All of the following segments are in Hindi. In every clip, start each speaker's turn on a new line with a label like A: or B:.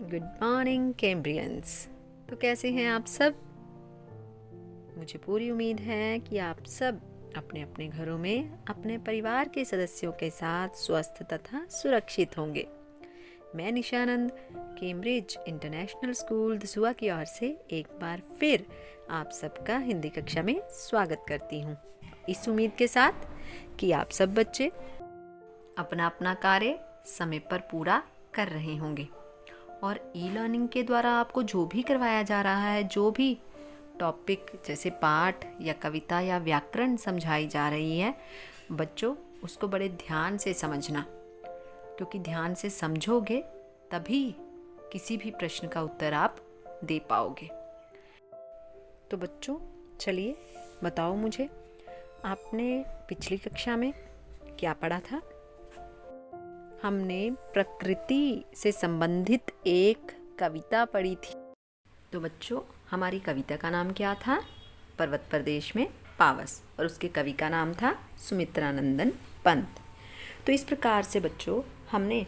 A: Good morning कैम्ब्रियंस। तो कैसे हैं आप सब? मुझे पूरी उम्मीद है कि आप सब अपने अपने घरों में अपने परिवार के सदस्यों के साथ स्वस्थ तथा सुरक्षित होंगे। मैं निशानंद कैम्ब्रिज इंटरनेशनल स्कूल दसुआ की ओर से एक बार फिर आप सबका हिंदी कक्षा में स्वागत करती हूँ, इस उम्मीद के साथ कि आप सब बच्चे अपना अपना कार्य समय पर पूरा कर रहे होंगे और ई लर्निंग के द्वारा आपको जो भी करवाया जा रहा है, जो भी टॉपिक जैसे पाठ या कविता या व्याकरण समझाई जा रही है, बच्चों उसको बड़े ध्यान से समझना, क्योंकि ध्यान से समझोगे तभी किसी भी प्रश्न का उत्तर आप दे पाओगे। तो बच्चों चलिए बताओ मुझे, आपने पिछली कक्षा में क्या पढ़ा था? हमने प्रकृति से संबंधित एक कविता पढ़ी थी। तो बच्चों हमारी कविता का नाम क्या था? पर्वत प्रदेश में पावस, और उसके कवि का नाम था सुमित्रानंदन पंत। तो इस प्रकार से बच्चों हमने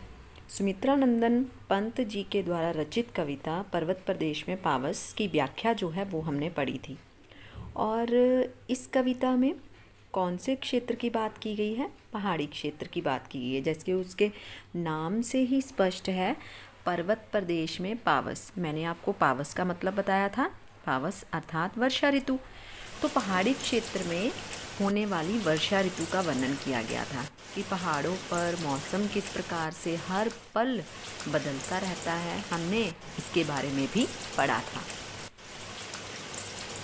A: सुमित्रानंदन पंत जी के द्वारा रचित कविता पर्वत प्रदेश में पावस की व्याख्या जो है वो हमने पढ़ी थी। और इस कविता में कौन से क्षेत्र की बात की गई है? पहाड़ी क्षेत्र की बात की गई है, जैसे उसके नाम से ही स्पष्ट है, पर्वत प्रदेश में पावस। मैंने आपको पावस का मतलब बताया था, पावस अर्थात वर्षा ऋतु। तो पहाड़ी क्षेत्र में होने वाली वर्षा ऋतु का वर्णन किया गया था कि पहाड़ों पर मौसम किस प्रकार से हर पल बदलता रहता है, हमने इसके बारे में भी पढ़ा था।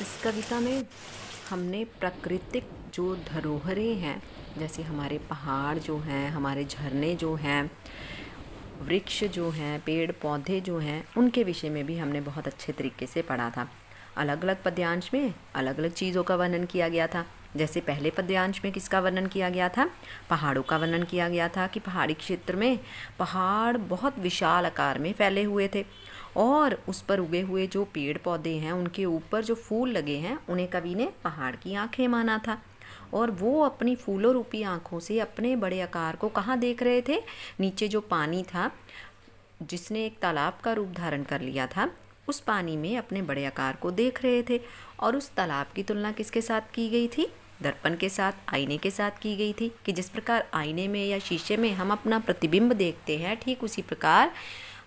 A: इस कविता में हमने प्राकृतिक जो धरोहरें हैं, जैसे हमारे पहाड़ जो हैं, हमारे झरने जो हैं, वृक्ष जो हैं, पेड़ पौधे जो हैं, उनके विषय में भी हमने बहुत अच्छे तरीके से पढ़ा था। अलग अलग पद्यांश में अलग अलग चीज़ों का वर्णन किया गया था। जैसे पहले पद्यांश में किसका वर्णन किया गया था? पहाड़ों का वर्णन किया गया था कि पहाड़ी क्षेत्र में पहाड़ बहुत विशाल आकार में फैले हुए थे और उस पर उगे हुए जो पेड़ पौधे हैं, उनके ऊपर जो फूल लगे हैं, उन्हें कवि ने पहाड़ की आंखें माना था। और वो अपनी फूलों रूपी आंखों से अपने बड़े आकार को कहाँ देख रहे थे? नीचे जो पानी था, जिसने एक तालाब का रूप धारण कर लिया था, उस पानी में अपने बड़े आकार को देख रहे थे। और उस तालाब की तुलना किसके साथ की गई थी? दर्पण के साथ, आईने के साथ की गई थी कि जिस प्रकार आईने में या शीशे में हम अपना प्रतिबिंब देखते हैं, ठीक उसी प्रकार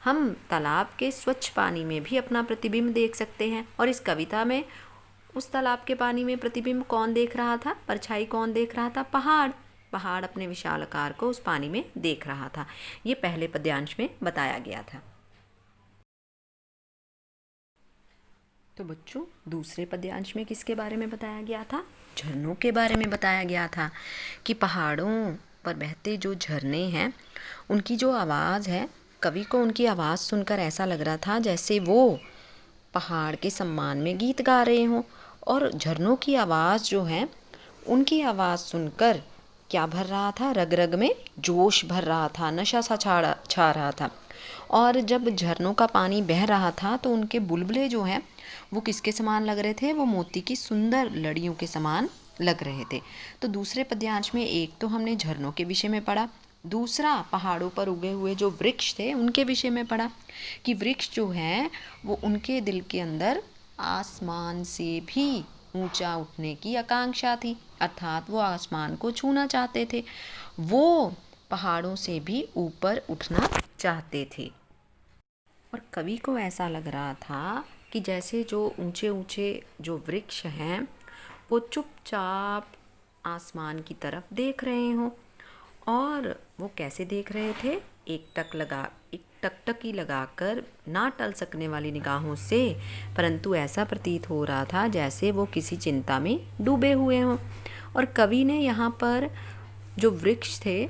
A: हम तालाब के स्वच्छ पानी में भी अपना प्रतिबिंब देख सकते हैं। और इस कविता में उस तालाब के पानी में प्रतिबिंब कौन देख रहा था? परछाई कौन देख रहा था? पहाड़। पहाड़ अपने विशाल आकार को उस पानी में देख रहा था। ये पहले पद्यांश में बताया गया था। तो बच्चों दूसरे पद्यांश में किसके बारे में बताया गया था? झरनों के बारे में बताया गया था कि पहाड़ों पर बहते जो झरने हैं, उनकी जो आवाज़ है, कवि को उनकी आवाज़ सुनकर ऐसा लग रहा था जैसे वो पहाड़ के सम्मान में गीत गा रहे हों। और झरनों की आवाज़ जो है, उनकी आवाज़ सुनकर क्या भर रहा था? रग रग में जोश भर रहा था, नशा सा छा रहा था। और जब झरनों का पानी बह रहा था तो उनके बुलबुले जो हैं वो किसके समान लग रहे थे? वो मोती की सुंदर लड़ियों के समान लग रहे थे। तो दूसरे पद्यांश में एक तो हमने झरनों के विषय में पढ़ा, दूसरा पहाड़ों पर उगे हुए जो वृक्ष थे उनके विषय में पढ़ा कि वृक्ष जो हैं वो उनके दिल के अंदर आसमान से भी ऊंचा उठने की आकांक्षा थी, अर्थात वो आसमान को छूना चाहते थे, वो पहाड़ों से भी ऊपर उठना चाहते थे। और कवि को ऐसा लग रहा था कि जैसे जो ऊंचे ऊंचे जो वृक्ष हैं वो चुपचाप आसमान की तरफ देख रहे हों। और वो कैसे देख रहे थे? एक टकटकी लगाकर ना टल सकने वाली निगाहों से, परंतु ऐसा प्रतीत हो रहा था जैसे वो किसी चिंता में डूबे हुए हों। और कवि ने यहाँ पर जो वृक्ष थे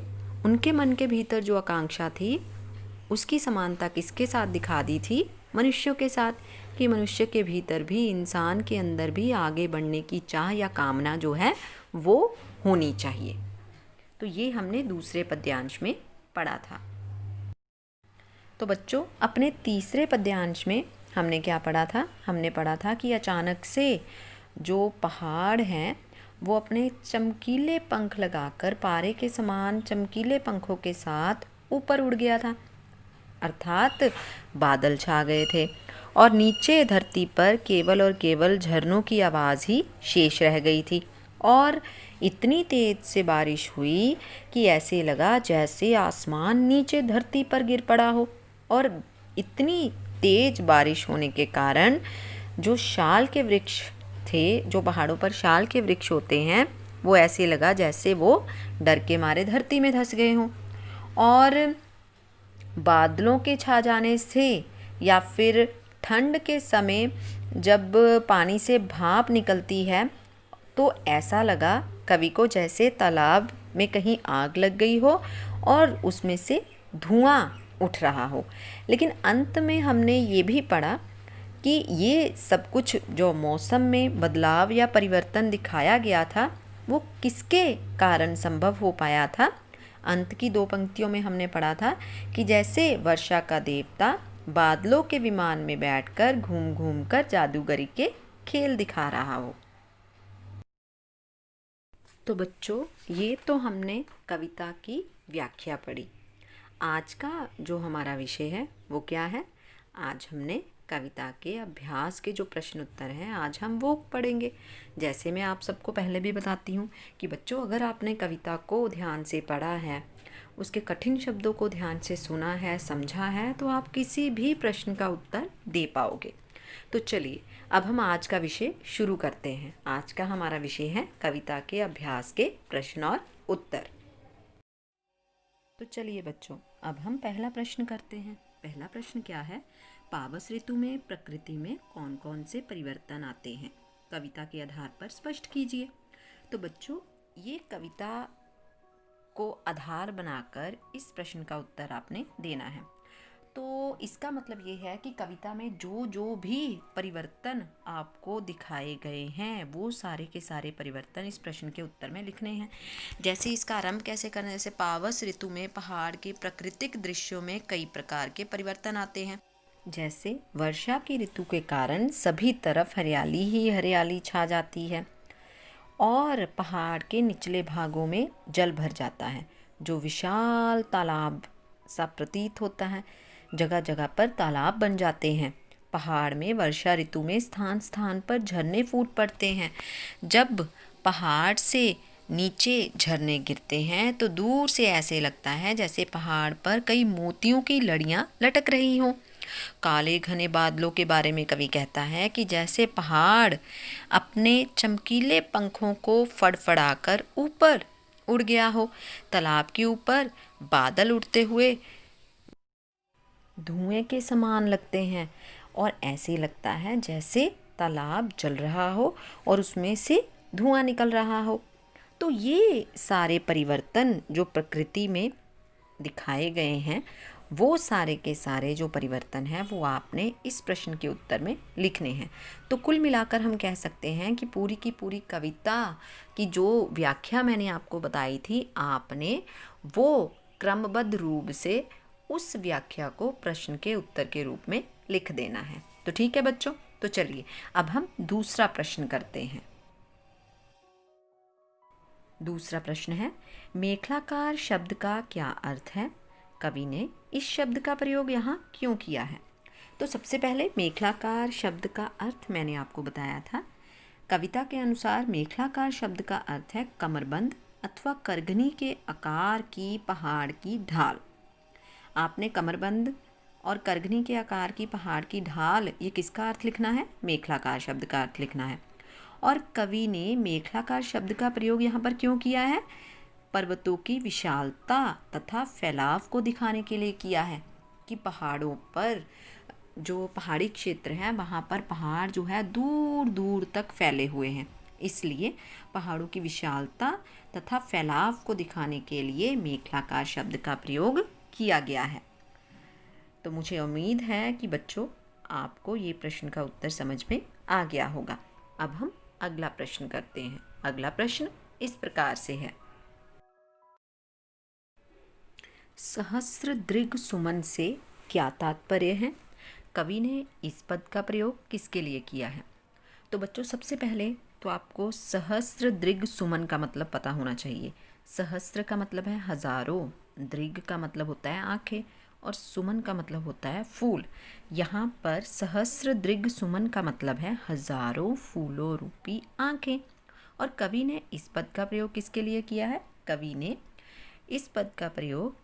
A: उनके मन के भीतर जो आकांक्षा थी, उसकी समानता किसके साथ दिखा दी थी? मनुष्यों के साथ, कि मनुष्य के भीतर भी, इंसान के अंदर भी आगे बढ़ने की चाह या कामना जो है वो होनी चाहिए। तो ये हमने दूसरे पद्यांश में पढ़ा था। तो बच्चों अपने तीसरे पद्यांश में हमने क्या पढ़ा था? हमने पढ़ा था कि अचानक से जो पहाड़ हैं वो अपने चमकीले पंख लगाकर, पारे के समान चमकीले पंखों के साथ ऊपर उड़ गया था। अर्थात बादल छा गए थे और नीचे धरती पर केवल और केवल झरनों की आवाज़ ही शेष रह गई थी। और इतनी तेज से बारिश हुई कि ऐसे लगा जैसे आसमान नीचे धरती पर गिर पड़ा हो। और इतनी तेज बारिश होने के कारण जो शाल के वृक्ष थे, जो पहाड़ों पर शाल के वृक्ष होते हैं, वो ऐसे लगा जैसे वो डर के मारे धरती में धंस गए हों। और बादलों के छा जाने से या फिर ठंड के समय जब पानी से भाप निकलती है तो ऐसा लगा कवि को जैसे तालाब में कहीं आग लग गई हो और उसमें से धुआं उठ रहा हो। लेकिन अंत में हमने ये भी पढ़ा कि ये सब कुछ जो मौसम में बदलाव या परिवर्तन दिखाया गया था वो किसके कारण संभव हो पाया था। अंत की 2 पंक्तियों में हमने पढ़ा था कि जैसे वर्षा का देवता बादलों के विमान में बैठकर घूम घूम कर जादूगरी के खेल दिखा रहा हो। तो बच्चों, ये तो हमने कविता की व्याख्या पढ़ी। आज का जो हमारा विषय है वो क्या है? आज हमने कविता के अभ्यास के जो प्रश्न उत्तर हैं आज हम वो पढ़ेंगे। जैसे मैं आप सबको पहले भी बताती हूँ कि बच्चों, अगर आपने कविता को ध्यान से पढ़ा है, उसके कठिन शब्दों को ध्यान से सुना है, समझा है, तो आप किसी भी प्रश्न का उत्तर दे पाओगे। तो चलिए अब हम आज का विषय शुरू करते हैं। आज का हमारा विषय है कविता के अभ्यास के प्रश्न और उत्तर। तो चलिए बच्चों, अब हम पहला प्रश्न करते हैं। पहला प्रश्न क्या है? पावस ऋतु में प्रकृति में कौन कौन से परिवर्तन आते हैं? कविता के आधार पर स्पष्ट कीजिए। तो बच्चों, ये कविता को आधार बनाकर इस प्रश्न का उत्तर आपने देना है। तो इसका मतलब ये है कि कविता में जो जो भी परिवर्तन आपको दिखाए गए हैं वो सारे के सारे परिवर्तन इस प्रश्न के उत्तर में लिखने हैं। जैसे इसका आरंभ कैसे करने, जैसे पावस ऋतु में पहाड़ के प्राकृतिक दृश्यों में कई प्रकार के परिवर्तन आते हैं। जैसे वर्षा की ऋतु के कारण सभी तरफ हरियाली ही हरियाली छा जाती है और पहाड़ के निचले भागों में जल भर जाता है जो विशाल तालाब सा प्रतीत होता है। जगह जगह पर तालाब बन जाते हैं। पहाड़ में वर्षा ऋतु में स्थान स्थान पर झरने फूट पड़ते हैं। जब पहाड़ से नीचे झरने गिरते हैं तो दूर से ऐसे लगता है जैसे पहाड़ पर कई मोतियों की लड़ियां लटक रही हों। काले घने बादलों के बारे में कवि कहता है कि जैसे पहाड़ अपने चमकीले पंखों को फड़फड़ाकर ऊपर उड़ गया हो। तालाब के ऊपर बादल उड़ते हुए धुएं के समान लगते हैं और ऐसे लगता है जैसे तालाब जल रहा हो और उसमें से धुआं निकल रहा हो। तो ये सारे परिवर्तन जो प्रकृति में दिखाए गए हैं वो सारे के सारे जो परिवर्तन हैं वो आपने इस प्रश्न के उत्तर में लिखने हैं। तो कुल मिलाकर हम कह सकते हैं कि पूरी की पूरी कविता की जो व्याख्या मैंने आपको बताई थी, आपने वो क्रमबद्ध रूप से उस व्याख्या को प्रश्न के उत्तर के रूप में लिख देना है। तो ठीक है बच्चों, तो चलिए अब हम दूसरा प्रश्न करते हैं। दूसरा प्रश्न है, मेखलाकार शब्द का क्या अर्थ है? कवि ने इस शब्द का प्रयोग यहाँ क्यों किया है? तो सबसे पहले मेखलाकार शब्द का अर्थ मैंने आपको बताया था। कविता के अनुसार मेखलाकार शब्द का अर्थ है कमरबंद अथवा करघनी के आकार की पहाड़ की ढाल। आपने कमरबंद और करघनी के आकार की पहाड़ की ढाल, ये किसका अर्थ लिखना है? मेखलाकार शब्द का अर्थ लिखना है। और कवि ने मेखलाकार शब्द का प्रयोग यहाँ पर क्यों किया है? पर्वतों की विशालता तथा फैलाव को दिखाने के लिए किया है कि पहाड़ों पर जो पहाड़ी क्षेत्र है वहाँ पर पहाड़ जो है दूर दूर तक फैले हुए हैं, इसलिए पहाड़ों की विशालता तथा फैलाव को दिखाने के लिए मेखलाकार शब्द का प्रयोग किया गया है। तो मुझे उम्मीद है कि बच्चों आपको ये प्रश्न का उत्तर समझ में आ गया होगा। अब हम अगला प्रश्न करते हैं। अगला प्रश्न इस प्रकार से है, सहस्रदृग सुमन से क्या तात्पर्य है? कवि ने इस पद का प्रयोग किसके लिए किया है? तो बच्चों सबसे पहले तो आपको सहस्रदृग सुमन का मतलब पता होना चाहिए। सहस्र का मतलब है हजारों, दृग का मतलब होता है आंखें और सुमन का मतलब होता है फूल। यहाँ पर सहस्र दृग सुमन का मतलब है हजारों फूलों रूपी आंखें। और कवि ने इस पद का प्रयोग किसके लिए किया है? कवि ने इस पद का प्रयोग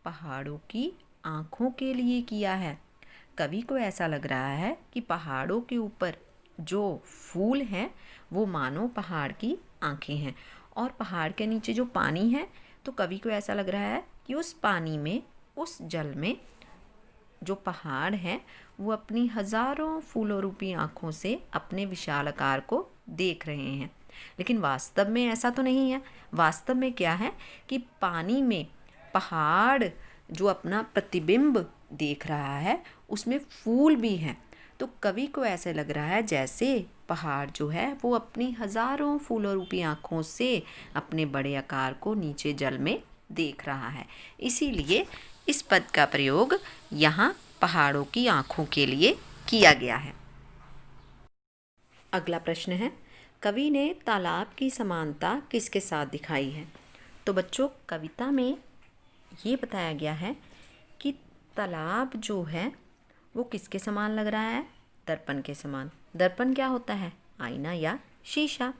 A: पहाड़ों की आंखों के लिए किया है। कवि को ऐसा लग रहा है कि पहाड़ों के ऊपर जो फूल हैं वो मानो पहाड़ की आंखें हैं, और पहाड़ के नीचे जो पानी है, तो कवि को ऐसा लग रहा है कि उस पानी में, उस जल में जो पहाड़ हैं वो अपनी हजारों फूलों रूपी आँखों से अपने विशाल आकार को देख रहे हैं। लेकिन वास्तव में ऐसा तो नहीं है। वास्तव में क्या है कि पानी में पहाड़ जो अपना प्रतिबिंब देख रहा है उसमें फूल भी हैं। तो कवि को ऐसे लग रहा है जैसे पहाड़ जो है वो अपनी हजारों फूलों रूपी आँखों से अपने बड़े आकार को नीचे जल में देख रहा है। इसीलिए इस पद का प्रयोग यहाँ पहाड़ों की आँखों के लिए किया गया है। अगला प्रश्न है, कवि ने तालाब की समानता किसके साथ दिखाई है? तो बच्चों, कविता में ये बताया गया है कि तालाब जो है वो किसके समान लग रहा है? दर्पण के समान। दर्पण क्या होता है? आईना या शीशा।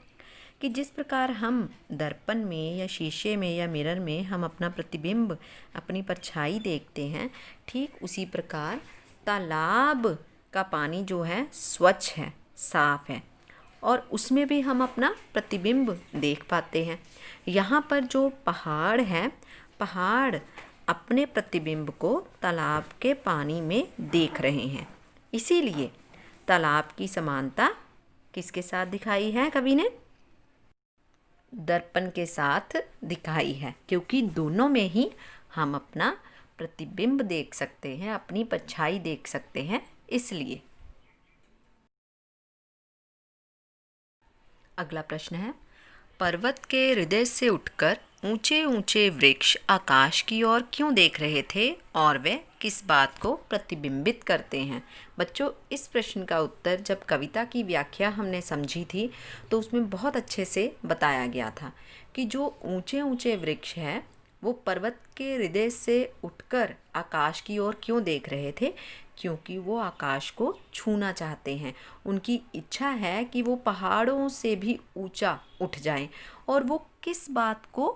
A: कि जिस प्रकार हम दर्पण में या शीशे में या मिरर में हम अपना प्रतिबिंब, अपनी परछाई देखते हैं, ठीक उसी प्रकार तालाब का पानी जो है स्वच्छ है, साफ है, और उसमें भी हम अपना प्रतिबिंब देख पाते हैं। यहाँ पर जो पहाड़ है, पहाड़ अपने प्रतिबिंब को तालाब के पानी में देख रहे हैं। इसीलिए तालाब की समानता किसके साथ दिखाई है कवि ने? दर्पण के साथ दिखाई है, क्योंकि दोनों में ही हम अपना प्रतिबिंब देख सकते हैं, अपनी परछाई देख सकते हैं, इसलिए। अगला प्रश्न है, पर्वत के हृदय से उठकर ऊंचे ऊंचे वृक्ष आकाश की ओर क्यों देख रहे थे और वे किस बात को प्रतिबिंबित करते हैं? बच्चों, इस प्रश्न का उत्तर जब कविता की व्याख्या हमने समझी थी तो उसमें बहुत अच्छे से बताया गया था कि जो ऊंचे ऊंचे वृक्ष हैं वो पर्वत के हृदय से उठकर आकाश की ओर क्यों देख रहे थे? क्योंकि वो आकाश को छूना चाहते हैं। उनकी इच्छा है कि वो पहाड़ों से भी ऊंचा उठ जाएं। और वो किस बात को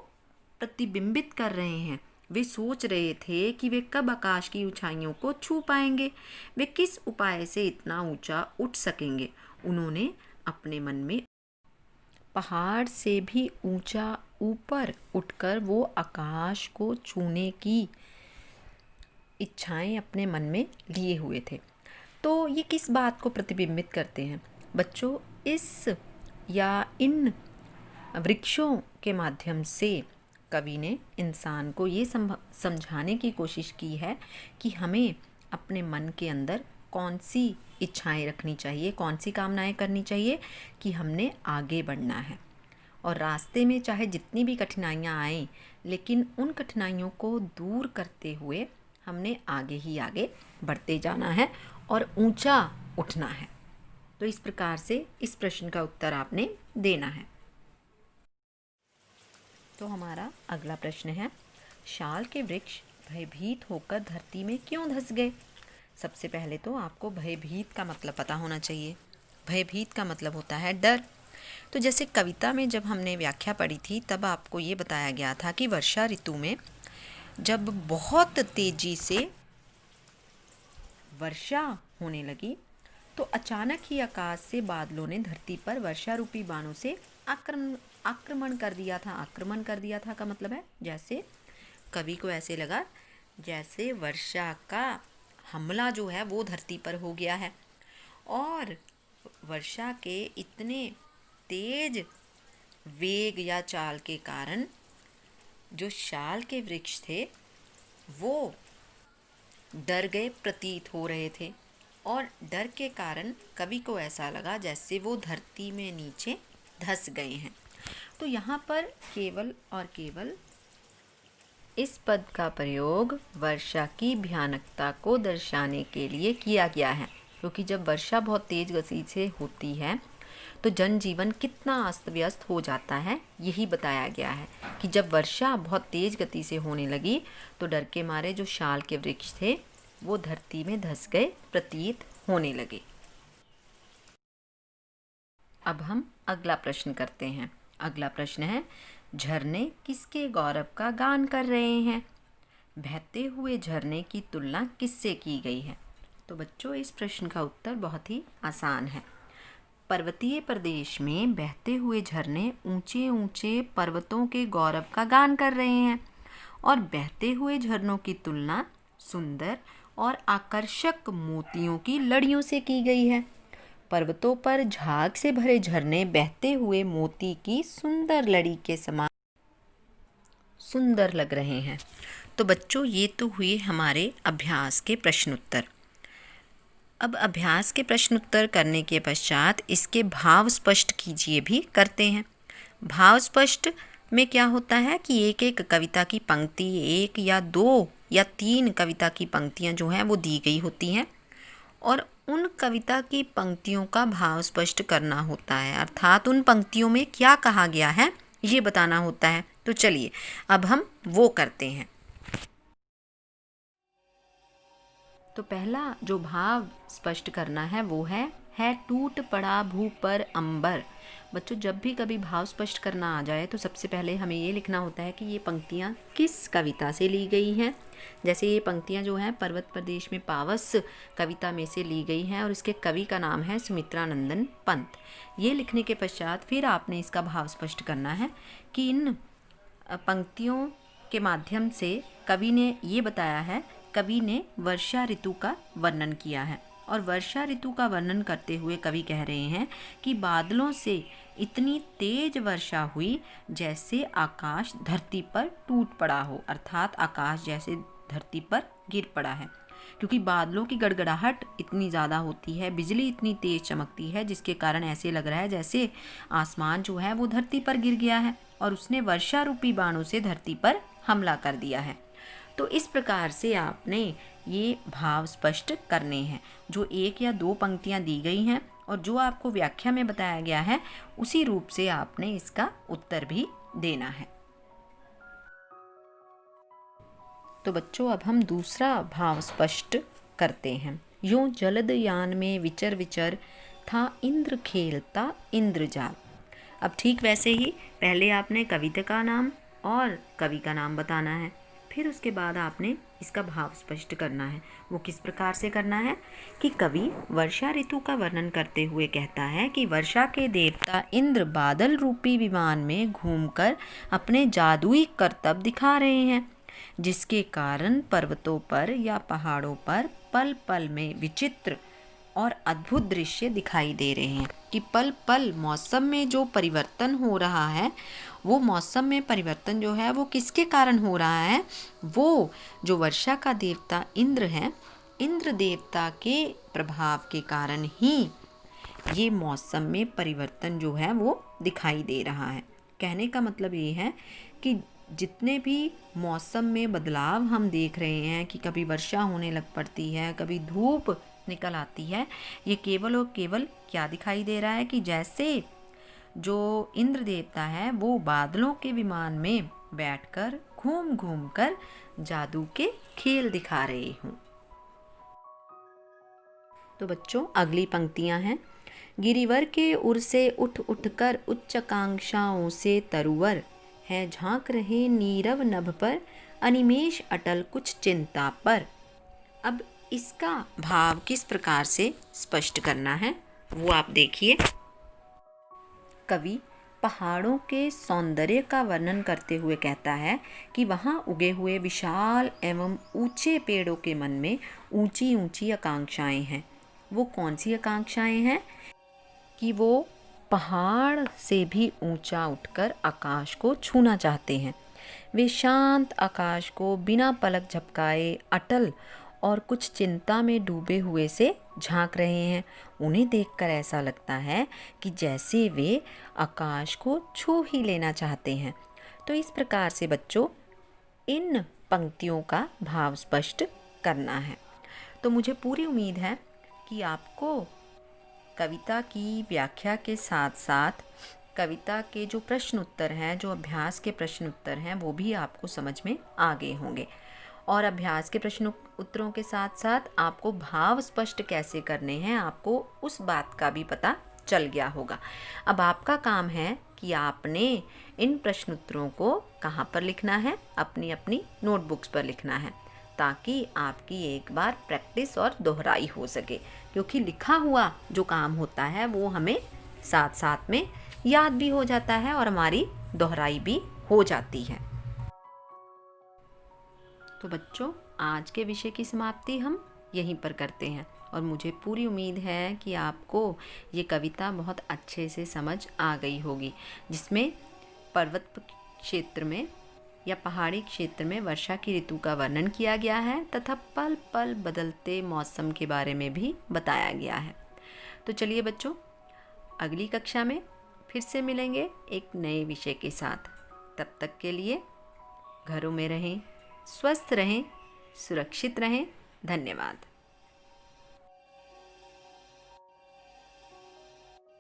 A: प्रतिबिंबित कर रहे हैं? वे सोच रहे थे कि वे कब आकाश की ऊंचाइयों को छू पाएंगे, वे किस उपाय से इतना ऊंचा उठ सकेंगे। उन्होंने अपने मन में पहाड़ से भी ऊंचा ऊपर उठकर वो आकाश को छूने की इच्छाएं अपने मन में लिए हुए थे। तो ये किस बात को प्रतिबिंबित करते हैं? बच्चों, इस या इन वृक्षों के माध्यम से कवि ने इंसान को ये समझाने की कोशिश की है कि हमें अपने मन के अंदर कौन सी इच्छाएं रखनी चाहिए, कौन सी कामनाएं करनी चाहिए कि हमने आगे बढ़ना है। और रास्ते में चाहे जितनी भी कठिनाइयां आएं, लेकिन उन कठिनाइयों को दूर करते हुए हमने आगे ही आगे बढ़ते जाना है और ऊंचा उठना है। तो इस प्रकार से इस प्रश्न का उत्तर आपने देना है। तो हमारा अगला प्रश्न है, शाल के वृक्ष भयभीत होकर धरती में क्यों धंस गए? सबसे पहले तो आपको भयभीत का मतलब पता होना चाहिए। भयभीत का मतलब होता है डर। तो जैसे कविता में जब हमने व्याख्या पढ़ी थी तब आपको ये बताया गया था कि वर्षा ऋतु में जब बहुत तेजी से वर्षा होने लगी तो अचानक ही आकाश से बादलों ने धरती पर वर्षा रूपी बाणों से आक्रमण कर दिया था। आक्रमण कर दिया था का मतलब है जैसे कवि को ऐसे लगा जैसे वर्षा का हमला जो है वो धरती पर हो गया है, और वर्षा के इतने तेज वेग या चाल के कारण जो शाल के वृक्ष थे वो डर गए प्रतीत हो रहे थे, और डर के कारण कवि को ऐसा लगा जैसे वो धरती में नीचे धंस गए हैं। तो यहाँ पर केवल और केवल इस पद का प्रयोग वर्षा की भयानकता को दर्शाने के लिए किया गया है, क्योंकि जब वर्षा बहुत तेज गति से होती है तो जनजीवन कितना अस्त व्यस्त हो जाता है, यही बताया गया है कि जब वर्षा बहुत तेज़ गति से होने लगी तो डर के मारे जो शाल के वृक्ष थे वो धरती में धंस गए प्रतीत होने लगे। अब हम अगला प्रश्न करते हैं। अगला प्रश्न है, झरने किसके गौरव का गान कर रहे हैं? बहते हुए झरने की तुलना किससे की गई है? तो बच्चों, इस प्रश्न का उत्तर बहुत ही आसान है। पर्वतीय प्रदेश में बहते हुए झरने ऊंचे ऊंचे पर्वतों के गौरव का गान कर रहे हैं और बहते हुए झरनों की तुलना सुंदर और आकर्षक मोतियों की लड़ियों से की गई है। पर्वतों पर झाग से भरे झरने बहते हुए मोती की सुंदर लड़ी के समान सुंदर लग रहे हैं। तो बच्चों, ये तो हुए हमारे अभ्यास के प्रश्न उत्तर। अब अभ्यास के प्रश्न उत्तर करने के पश्चात इसके भाव स्पष्ट कीजिए भी करते हैं। भाव स्पष्ट में क्या होता है कि एक एक कविता की पंक्ति, एक या दो या तीन कविता की पंक्तियां जो हैं वो दी गई होती हैं और उन कविता की पंक्तियों का भाव स्पष्ट करना होता है, अर्थात उन पंक्तियों में क्या कहा गया है ये बताना होता है। तो चलिए अब हम वो करते हैं। तो पहला जो भाव स्पष्ट करना है वो है टूट पड़ा भू पर अंबर। बच्चों, जब भी कभी भाव स्पष्ट करना आ जाए तो सबसे पहले हमें ये लिखना होता है कि ये पंक्तियाँ किस कविता से ली गई हैं। जैसे ये पंक्तियाँ जो हैं पर्वत प्रदेश में पावस कविता में से ली गई हैं और इसके कवि का नाम है सुमित्रानंदन पंत। ये लिखने के पश्चात फिर आपने इसका भाव स्पष्ट करना है कि इन पंक्तियों के माध्यम से कवि ने ये बताया है, कवि ने वर्षा ऋतु का वर्णन किया है और वर्षा ऋतु का वर्णन करते हुए कवि कह रहे हैं कि बादलों से इतनी तेज वर्षा हुई जैसे आकाश धरती पर टूट पड़ा हो, अर्थात आकाश जैसे धरती पर गिर पड़ा है। क्योंकि बादलों की गड़गड़ाहट इतनी ज़्यादा होती है, बिजली इतनी तेज चमकती है जिसके कारण ऐसे लग रहा है जैसे आसमान जो है वो धरती पर गिर गया है और उसने वर्षा रूपी बाणों से धरती पर हमला कर दिया है। तो इस प्रकार से आपने ये भाव स्पष्ट करने हैं। जो एक या दो पंक्तियां दी गई हैं और जो आपको व्याख्या में बताया गया है उसी रूप से आपने इसका उत्तर भी देना है। तो बच्चों, अब हम दूसरा भाव स्पष्ट करते हैं। यूं जलद यान में विचर विचर था इंद्र खेलता इंद्रजाल। अब ठीक वैसे ही पहले आपने कविता का नाम और कवि का नाम बताना है, फिर उसके बाद आपने इसका भाव स्पष्ट करना है। वो किस प्रकार से करना है कि कवि वर्षा ऋतु का वर्णन करते हुए कहता है कि वर्षा के देवता इंद्र बादल रूपी विमान में घूमकर अपने जादुई करतब दिखा रहे हैं, जिसके कारण पर्वतों पर या पहाड़ों पर पल पल में विचित्र और अद्भुत दृश्य दिखाई दे रहे हैं। कि पल पल मौसम में जो परिवर्तन हो रहा है, वो मौसम में परिवर्तन जो है वो किसके कारण हो रहा है? वो जो वर्षा का देवता इंद्र है, इंद्र देवता के प्रभाव के कारण ही ये मौसम में परिवर्तन जो है वो दिखाई दे रहा है। कहने का मतलब ये है कि जितने भी मौसम में बदलाव हम देख रहे हैं कि कभी वर्षा होने लग पड़ती है, कभी धूप निकल आती है, ये केवल और केवल क्या दिखाई दे रहा है कि जैसे जो इंद्र देवता है वो बादलों के विमान में बैठकर घूम घूम कर जादू के खेल दिखा रहे हों। तो बच्चों, अगली पंक्तियां हैं। गिरिवर के उर से उठ उठकर उच्च आकांक्षाओं से तरुवर है, झांक रहे नीरव नभ पर अनिमेष अटल कुछ चिंता पर। अब इसका भाव किस प्रकार से स्पष्ट करना है वो आप देखिए। कवि पहाड़ों के सौंदर्य का वर्णन करते हुए कहता है कि वहाँ उगे हुए विशाल एवं ऊंचे पेड़ों के मन में ऊंची ऊंची आकांक्षाएं हैं। वो कौन सी आकांक्षाएं हैं? कि वो पहाड़ से भी ऊंचा उठकर आकाश को छूना चाहते हैं। वे शांत आकाश को बिना पलक झपकाए अटल और कुछ चिंता में डूबे हुए से झांक रहे हैं। उन्हें देखकर ऐसा लगता है कि जैसे वे आकाश को छू ही लेना चाहते हैं। तो इस प्रकार से बच्चों इन पंक्तियों का भाव स्पष्ट करना है। तो मुझे पूरी उम्मीद है कि आपको कविता की व्याख्या के साथ साथ कविता के जो प्रश्न उत्तर हैं, जो अभ्यास के प्रश्न उत्तर हैं, वो भी आपको समझ में आ गए होंगे। और अभ्यास के प्रश्न उत्तरों के साथ साथ आपको भाव स्पष्ट कैसे करने हैं, आपको उस बात का भी पता चल गया होगा। अब आपका काम है कि आपने इन प्रश्न उत्तरों को कहाँ पर लिखना है, अपनी अपनी नोटबुक्स पर लिखना है, ताकि आपकी एक बार प्रैक्टिस और दोहराई हो सके। क्योंकि लिखा हुआ जो काम होता है वो हमें साथ साथ में याद भी हो जाता है और हमारी दोहराई भी हो जाती है। तो बच्चों, आज के विषय की समाप्ति हम यहीं पर करते हैं और मुझे पूरी उम्मीद है कि आपको ये कविता बहुत अच्छे से समझ आ गई होगी, जिसमें पर्वत क्षेत्र में या पहाड़ी क्षेत्र में वर्षा की ऋतु का वर्णन किया गया है तथा पल पल बदलते मौसम के बारे में भी बताया गया है। तो चलिए बच्चों, अगली कक्षा में फिर से मिलेंगे एक नए विषय के साथ। तब तक के लिए घरों में रहें, स्वस्थ रहें, सुरक्षित रहें। धन्यवाद।